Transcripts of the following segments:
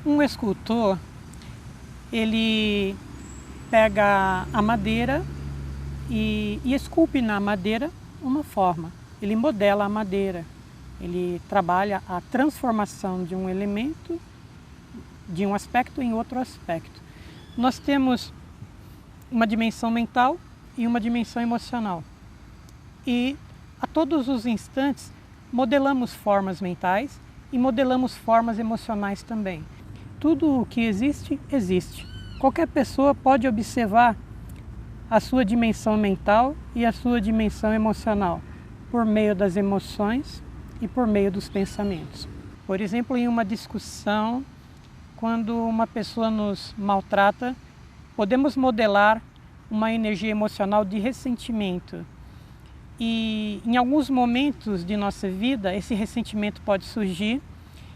Um escultor, ele pega a madeira e esculpe na madeira uma forma. Ele modela a madeira, ele trabalha a transformação de um elemento, de um aspecto em outro aspecto. Nós temos uma dimensão mental e uma dimensão emocional. E a todos os instantes modelamos formas mentais e modelamos formas emocionais também. Tudo o que existe, existe. Qualquer pessoa pode observar a sua dimensão mental e a sua dimensão emocional por meio das emoções e por meio dos pensamentos. Por exemplo, em uma discussão, quando uma pessoa nos maltrata, podemos modelar uma energia emocional de ressentimento. E em alguns momentos de nossa vida, esse ressentimento pode surgir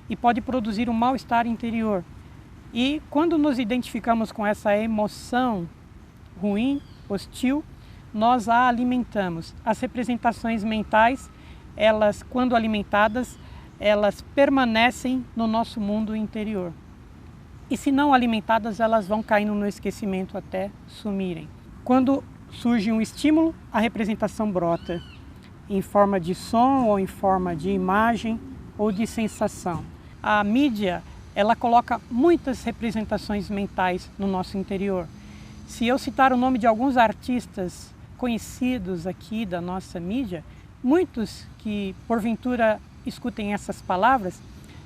e pode produzir um mal-estar interior. E quando nos identificamos com essa emoção ruim, hostil, nós a alimentamos. As representações mentais, elas, quando alimentadas, elas permanecem no nosso mundo interior. E se não alimentadas, elas vão caindo no esquecimento até sumirem. Quando surge um estímulo, a representação brota em forma de som ou em forma de imagem ou de sensação. A mídia, ela coloca muitas representações mentais no nosso interior. Se eu citar o nome de alguns artistas conhecidos aqui da nossa mídia, muitos que porventura escutem essas palavras,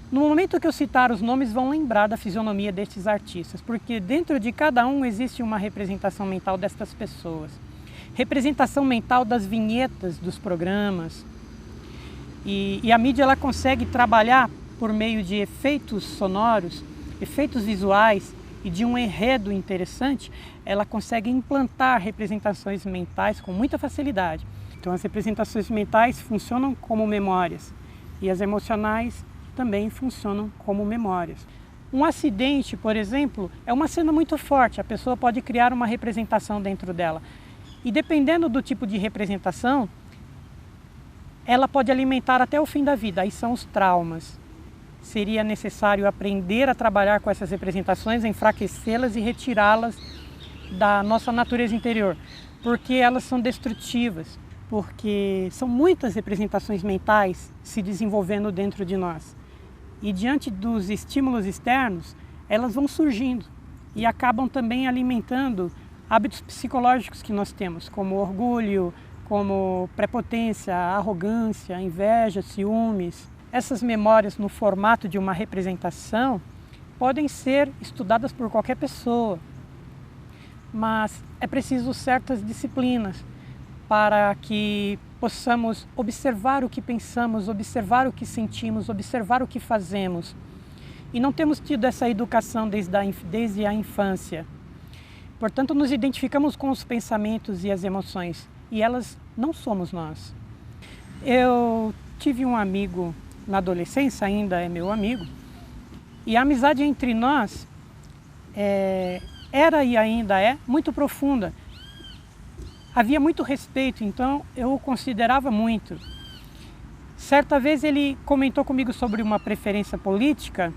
no momento que eu citar os nomes vão lembrar da fisionomia destes artistas, porque dentro de cada um existe uma representação mental destas pessoas. Representação mental das vinhetas dos programas. E a mídia ela consegue trabalhar por meio de efeitos sonoros, efeitos visuais e de um enredo interessante, ela consegue implantar representações mentais com muita facilidade. Então as representações mentais funcionam como memórias e as emocionais também funcionam como memórias. Um acidente, por exemplo, é uma cena muito forte, a pessoa pode criar uma representação dentro dela. E dependendo do tipo de representação, ela pode alimentar até o fim da vida, aí são os traumas. Seria necessário aprender a trabalhar com essas representações, enfraquecê-las e retirá-las da nossa natureza interior, porque elas são destrutivas, porque são muitas representações mentais se desenvolvendo dentro de nós. E diante dos estímulos externos, elas vão surgindo e acabam também alimentando hábitos psicológicos que nós temos, como orgulho, como prepotência, arrogância, inveja, ciúmes. Essas memórias no formato de uma representação podem ser estudadas por qualquer pessoa, mas é preciso certas disciplinas para que possamos observar o que pensamos, observar o que sentimos, observar o que fazemos. E não temos tido essa educação desde a infância. Portanto, nos identificamos com os pensamentos e as emoções, e elas não somos nós. Eu tive um amigo na adolescência, ainda é meu amigo, e a amizade entre nós era e ainda é muito profunda. Havia muito respeito, então eu o considerava muito. Certa vez ele comentou comigo sobre uma preferência política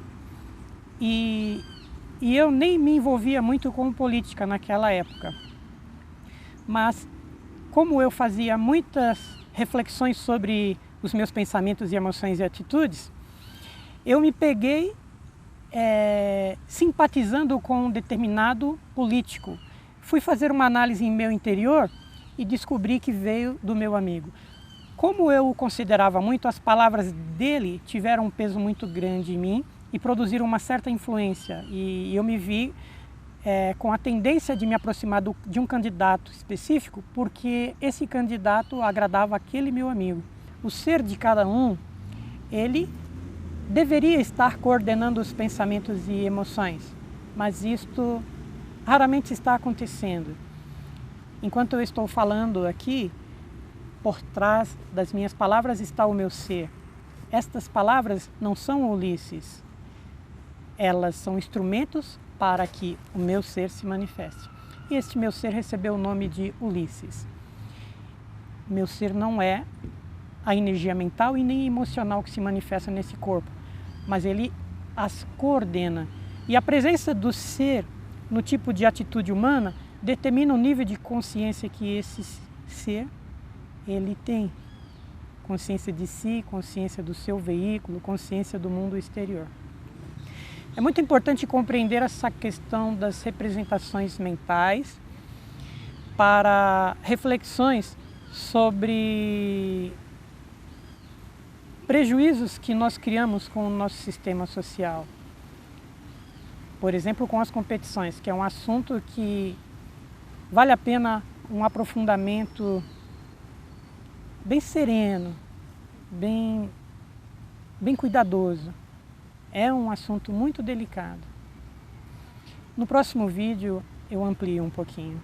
e eu nem me envolvia muito com política naquela época. Mas como eu fazia muitas reflexões sobre os meus pensamentos e emoções e atitudes, eu me peguei simpatizando com um determinado político. Fui fazer uma análise em meu interior e descobri que veio do meu amigo. Como eu o considerava muito, as palavras dele tiveram um peso muito grande em mim e produziram uma certa influência. E eu me vi com a tendência de me aproximar de um candidato específico, porque esse candidato agradava aquele meu amigo. O ser de cada um, ele deveria estar coordenando os pensamentos e emoções, mas isto raramente está acontecendo. Enquanto eu estou falando aqui, por trás das minhas palavras está o meu ser. Estas palavras não são Ulisses. Elas são instrumentos para que o meu ser se manifeste. E este meu ser recebeu o nome de Ulisses. Meu ser não é a energia mental e nem emocional que se manifesta nesse corpo, mas ele as coordena. E a presença do ser no tipo de atitude humana determina o nível de consciência que esse ser ele tem. Consciência de si, consciência do seu veículo, consciência do mundo exterior. É muito importante compreender essa questão das representações mentais para reflexões sobre prejuízos que nós criamos com o nosso sistema social. Por exemplo, com as competições, que é um assunto que vale a pena um aprofundamento bem sereno, bem cuidadoso. É um assunto muito delicado. No próximo vídeo eu amplio um pouquinho.